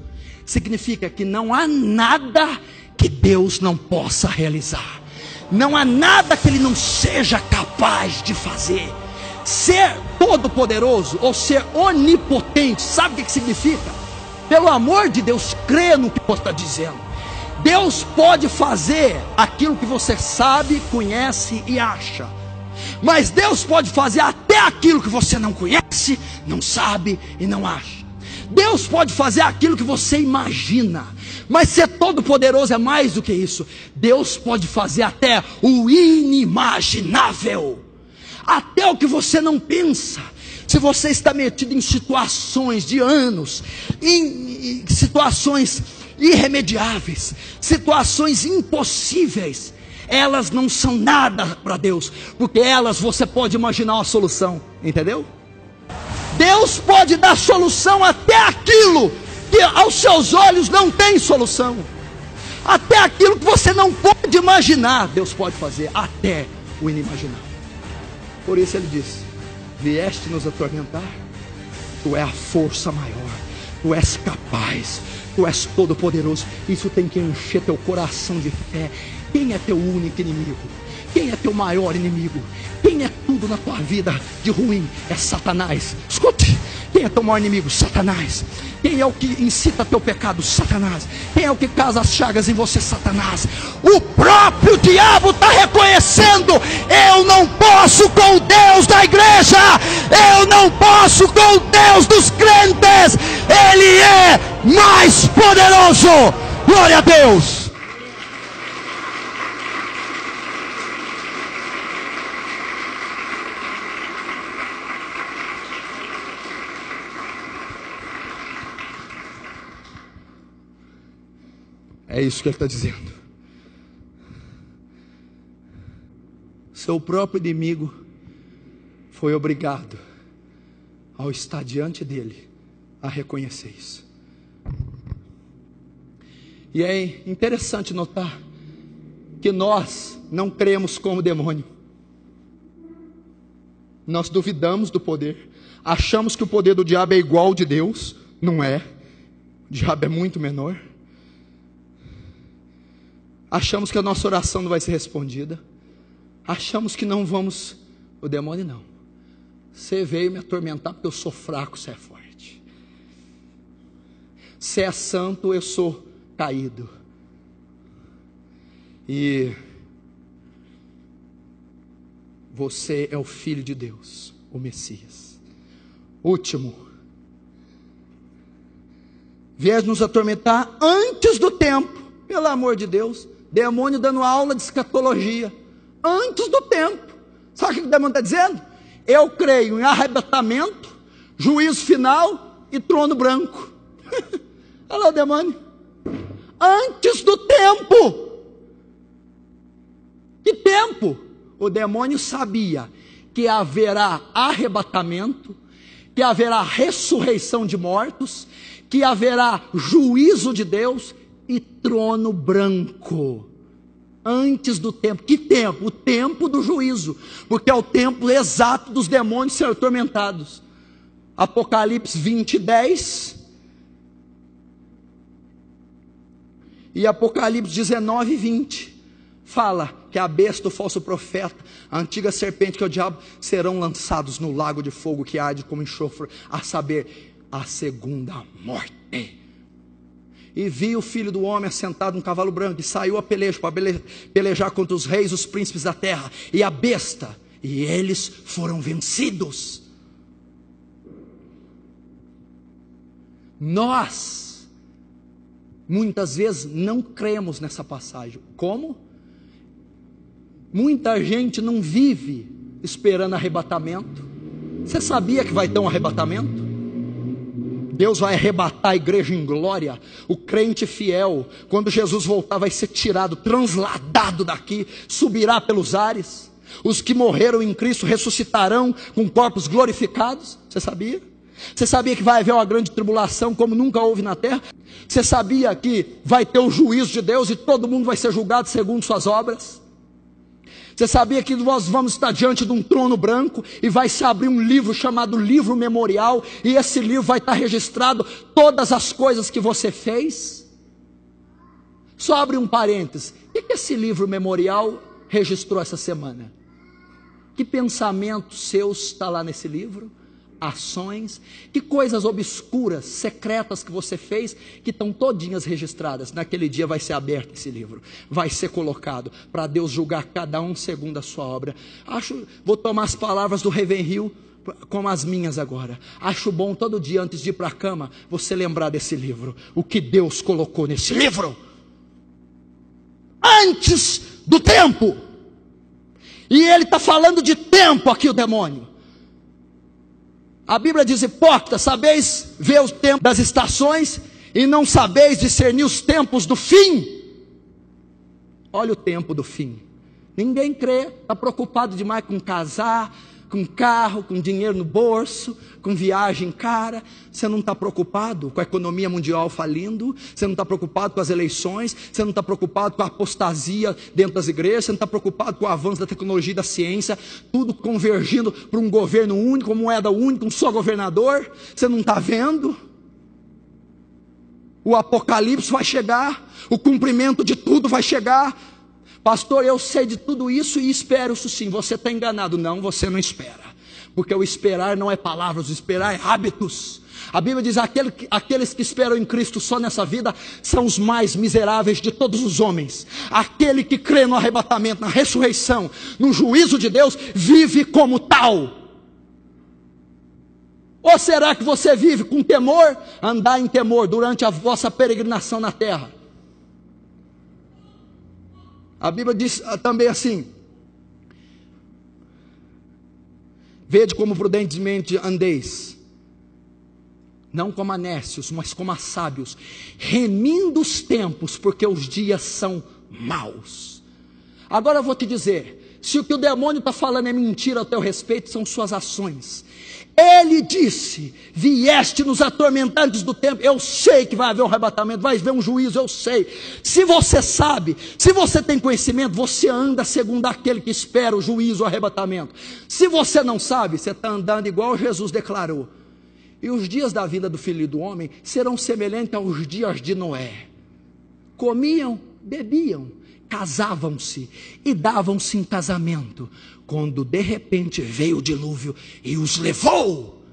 Significa que não há nada que Deus não possa realizar. Não há nada que Ele não seja capaz de fazer. Ser todo poderoso ou ser onipotente, sabe o que significa? Pelo amor de Deus, crê no que você está dizendo. Deus pode fazer aquilo que você sabe, conhece e acha. Mas Deus pode fazer até aquilo que você não conhece, não sabe e não acha. Deus pode fazer aquilo que você imagina. Mas ser todo poderoso é mais do que isso. Deus pode fazer até o inimaginável. Até o que você não pensa. Se você está metido em situações de anos, em situações irremediáveis, situações impossíveis, elas não são nada para Deus, porque elas você pode imaginar uma solução, entendeu? Deus pode dar solução até aquilo que aos seus olhos não tem solução, até aquilo que você não pode imaginar, Deus pode fazer até o inimaginável. Por isso Ele disse: vieste nos atormentar, Tu é a força maior, Tu és capaz, Tu és todo poderoso. Isso tem que encher teu coração de fé. Quem é teu único inimigo? Quem é teu maior inimigo? Quem é tudo na tua vida de ruim? É Satanás. Escute, quem é teu maior inimigo? Satanás. Quem é o que incita teu pecado? Satanás. Quem é o que causa as chagas em você? Satanás. O próprio diabo está reconhecendo: eu não posso com o Deus da igreja, eu não posso com o Deus dos crentes, Ele é mais poderoso. Glória a Deus. É isso que Ele está dizendo. Seu próprio inimigo foi obrigado, ao estar diante dele, a reconhecer isso. E é interessante notar que nós não cremos como demônio. Nós duvidamos do poder. Achamos que o poder do diabo é igual ao de Deus. Não é. O diabo é muito menor. Achamos que a nossa oração não vai ser respondida. Achamos que não vamos. O demônio não. Você veio me atormentar porque eu sou fraco, você é forte. Você é santo, eu sou caído. E você é o Filho de Deus, o Messias. Último. Vieste nos atormentar antes do tempo. Pelo amor de Deus. Demônio dando aula de escatologia antes do tempo. Sabe o que o demônio está dizendo? Eu creio em arrebatamento, juízo final e trono branco. Olha lá o demônio. Antes do tempo. Que tempo? O demônio sabia que haverá arrebatamento, que haverá ressurreição de mortos, que haverá juízo de Deus e trono branco. Antes do tempo. Que tempo? O tempo do juízo. Porque é o tempo exato dos demônios serem atormentados. Apocalipse 20:10 e Apocalipse 19:20 fala que a besta, o falso profeta, a antiga serpente, que é o diabo, serão lançados no lago de fogo que arde como enxofre, a saber, a segunda morte. E vi o Filho do Homem assentado num cavalo branco, e saiu a peleja para pelejar contra os reis, os príncipes da terra, e a besta, e eles foram vencidos. Nós, muitas vezes, não cremos nessa passagem. Como? Muita gente não vive esperando arrebatamento. Você sabia que vai ter um arrebatamento? Deus vai arrebatar a igreja em glória. O crente fiel, quando Jesus voltar, vai ser tirado, transladado daqui, subirá pelos ares. Os que morreram em Cristo ressuscitarão com corpos glorificados. Você sabia? Você sabia que vai haver uma grande tribulação como nunca houve na terra? Você sabia que vai ter o juízo de Deus e todo mundo vai ser julgado segundo suas obras? Você sabia que nós vamos estar diante de um trono branco e vai se abrir um livro chamado Livro Memorial, e esse livro vai estar registrado todas as coisas que você fez? Só abre um parênteses. O que esse livro memorial registrou essa semana? Que pensamentos seus está lá nesse livro? Ações? Que coisas obscuras, secretas que você fez, que estão todinhas registradas? Naquele dia vai ser aberto esse livro, vai ser colocado para Deus julgar cada um segundo a sua obra. Vou tomar as palavras do Ravenhill como as minhas agora. Acho bom todo dia antes de ir para a cama você lembrar desse livro, o que Deus colocou nesse livro antes do tempo. E ele está falando de tempo aqui, o demônio. A Bíblia diz: hipócrita, sabeis ver o tempo das estações e não sabeis discernir os tempos do fim. Olha o tempo do fim. Ninguém crê, está preocupado demais com casar, com carro, com dinheiro no bolso, com viagem cara. Você não está preocupado com a economia mundial falindo, você não está preocupado com as eleições, você não está preocupado com a apostasia dentro das igrejas, você não está preocupado com o avanço da tecnologia e da ciência, tudo convergindo para um governo único, uma moeda única, um só governador. Você não está vendo? O apocalipse vai chegar, o cumprimento de tudo vai chegar. Pastor, eu sei de tudo isso e espero isso sim. Você está enganado. Não, você não espera, porque o esperar não é palavras, o esperar é hábitos. A Bíblia diz: aqueles que esperam em Cristo só nessa vida são os mais miseráveis de todos os homens. Aquele que crê no arrebatamento, na ressurreição, no juízo de Deus, vive como tal. Ou será que você vive com temor? Andar em temor durante a vossa peregrinação na terra. A Bíblia diz também assim: vede como prudentemente andeis, não como a nécios, mas como a sábios, remindo os tempos, porque os dias são maus. Agora eu vou te dizer, se o que o demônio está falando é mentira a teu respeito, são suas ações. Ele disse: vieste nos atormentantes do tempo. Eu sei que vai haver um arrebatamento, vai haver um juízo, eu sei. Se você sabe, se você tem conhecimento, você anda segundo aquele que espera o juízo, o arrebatamento. Se você não sabe, você está andando igual Jesus declarou: e os dias da vinda do Filho do Homem serão semelhantes aos dias de Noé. Comiam, bebiam, casavam-se e davam-se em casamento, quando de repente veio o dilúvio e os levou.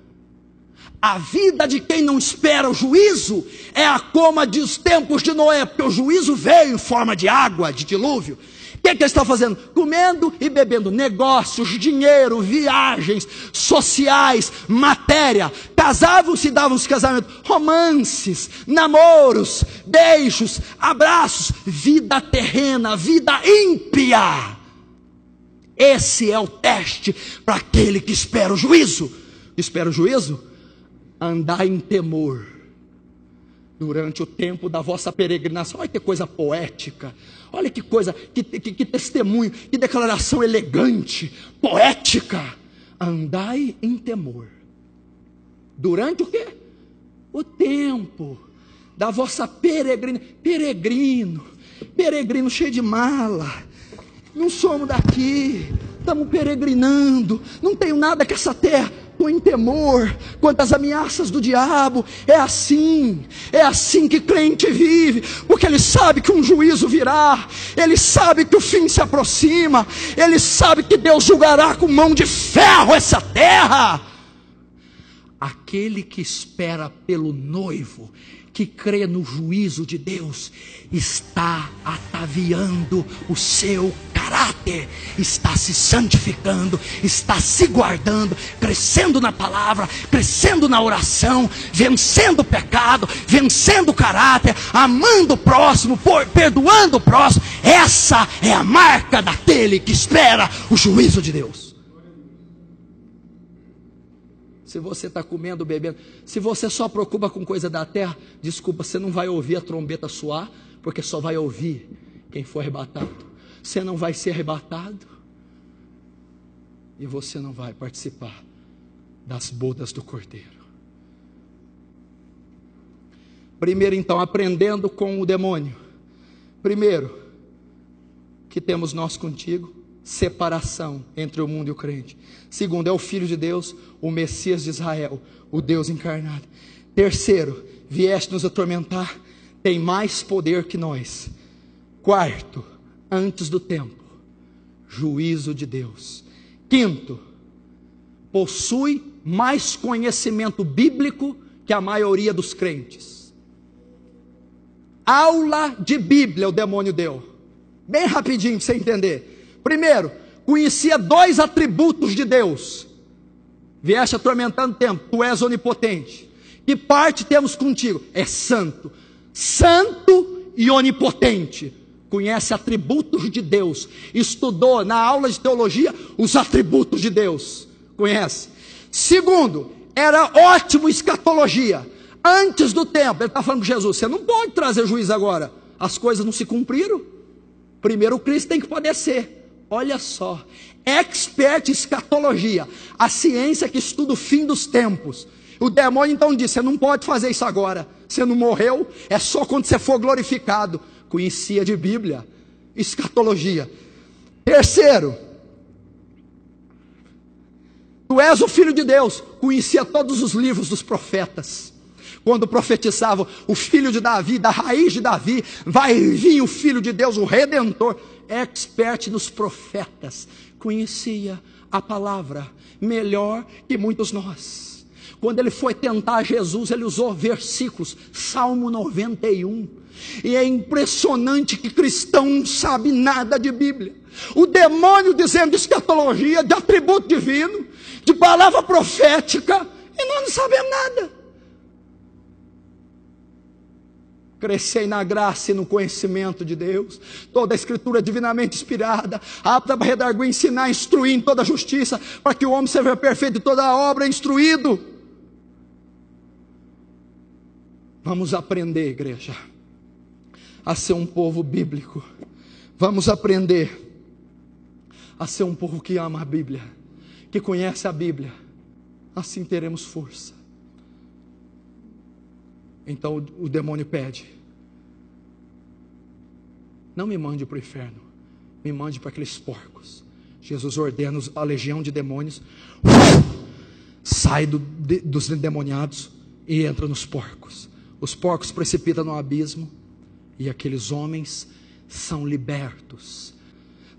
A vida de quem não espera o juízo é a coma dos tempos de Noé, porque o juízo veio em forma de água, de dilúvio. O que eles estão fazendo? Comendo e bebendo, negócios, dinheiro, viagens, sociais, matéria. Casavam-se e davam-se casamento, romances, namoros, beijos, abraços, vida terrena, vida ímpia. Esse é o teste para aquele que espera o juízo. Espera o juízo? Andar em temor durante o tempo da vossa peregrinação. Olha que coisa poética, olha que coisa, que testemunho, que declaração elegante, poética. Andai em temor durante o quê? O tempo da vossa peregrinação. Peregrino cheio de mala. Não somos daqui, estamos peregrinando, não tenho nada que essa terra. Estou em temor quanto às ameaças do diabo. É assim que crente vive, porque ele sabe que um juízo virá, ele sabe que o fim se aproxima, ele sabe que Deus julgará com mão de ferro essa terra. Aquele que espera pelo noivo, que crê no juízo de Deus, está ataviando o seu caráter, está se santificando, está se guardando, crescendo na palavra, crescendo na oração, vencendo o pecado, vencendo o caráter, amando o próximo, perdoando o próximo. Essa é a marca daquele que espera o juízo de Deus. Se você está comendo, bebendo, se você só preocupa com coisa da terra, desculpa, você não vai ouvir a trombeta soar, porque só vai ouvir quem for arrebatado. Você não vai ser arrebatado. e você não vai participar das bodas do Cordeiro. Primeiro, então, aprendendo com o demônio. Primeiro, que temos nós contigo, separação entre o mundo e o crente. Segundo, é o Filho de Deus, o Messias de Israel, o Deus encarnado. Terceiro, vieste nos atormentar, tem mais poder que nós. Quarto, antes do tempo, juízo de Deus. Quinto, possui mais conhecimento bíblico que a maioria dos crentes. Aula de Bíblia o demônio deu. Bem rapidinho para você entender. Primeiro, conhecia 2 atributos de Deus. Vieste atormentando o tempo, tu és onipotente. Que parte temos contigo? É santo. Santo e onipotente. Conhece atributos de Deus. Estudou na aula de teologia os atributos de Deus. Conhece. Segundo, era ótimo em escatologia. Antes do tempo, ele está falando com Jesus, você não pode trazer juízo agora. As coisas não se cumpriram. Primeiro o Cristo tem que padecer. Olha só, expert em escatologia, a ciência que estuda o fim dos tempos. O demônio então disse, você não pode fazer isso agora. Você não morreu, é só quando você for glorificado. Conhecia de Bíblia, escatologia. Terceiro, tu és o Filho de Deus. Conhecia todos os livros dos profetas. Quando profetizavam o filho de Davi, da raiz de Davi, vai vir o Filho de Deus, o Redentor. Expert nos profetas. Conhecia a palavra melhor que muitos nós. Quando ele foi tentar Jesus, ele usou versículos, Salmo 91. E é impressionante que cristão não sabe nada de Bíblia. O demônio dizendo de escatologia, de atributo divino, de palavra profética, e nós não sabemos nada. Crescei na graça e no conhecimento de Deus. Toda a escritura é divinamente inspirada, apta para redarguir, ensinar, instruir em toda a justiça, para que o homem seja perfeito e toda a obra instruído. Vamos aprender, igreja, a ser um povo bíblico. Vamos aprender a ser um povo que ama a Bíblia, que conhece a Bíblia. Assim teremos força. Então o demônio pede, não me mande para o inferno, me mande para aqueles porcos. Jesus ordena a legião de demônios, sai dos endemoniados e entra nos porcos. Os porcos precipitam no abismo e aqueles homens são libertos.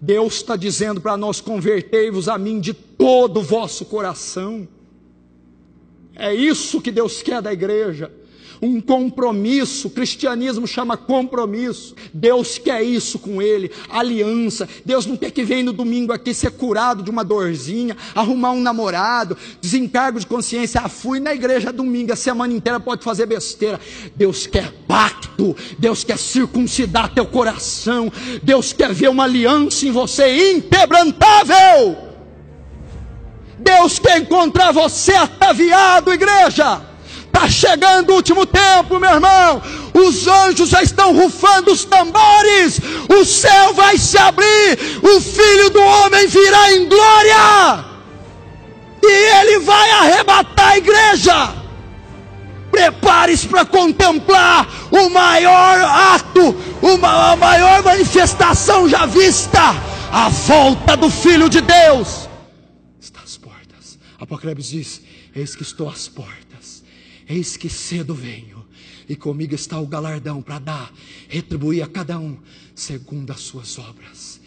Deus está dizendo para nós, convertei-vos a mim de todo o vosso coração. É isso que Deus quer da igreja. Um compromisso. O cristianismo chama compromisso. Deus quer isso com ele, aliança. Deus não quer que venha no domingo aqui ser curado de uma dorzinha, arrumar um namorado, desencargo de consciência. Fui na igreja domingo, a semana inteira pode fazer besteira. Deus quer pacto. Deus quer circuncidar teu coração. Deus quer ver uma aliança em você inquebrantável. Deus quer encontrar você ataviado, igreja. Está chegando o último tempo, meu irmão. Os anjos já estão rufando os tambores. O céu vai se abrir. O Filho do Homem virá em glória. E ele vai arrebatar a igreja. Prepare-se para contemplar o maior ato, a maior manifestação já vista. A volta do Filho de Deus. Está às portas. Apocalipse diz, eis que estou às portas. Eis que cedo venho, e comigo está o galardão para dar, retribuir a cada um, segundo as suas obras.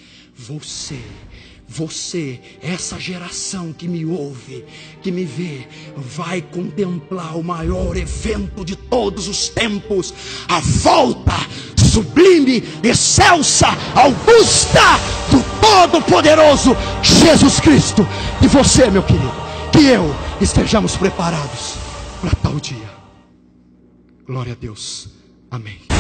Você, essa geração que me ouve, que me vê, vai contemplar o maior evento de todos os tempos, a volta sublime, excelsa, augusta, do Todo-Poderoso Jesus Cristo. E você, meu querido, que eu estejamos preparados para tal dia. Glória a Deus. Amém.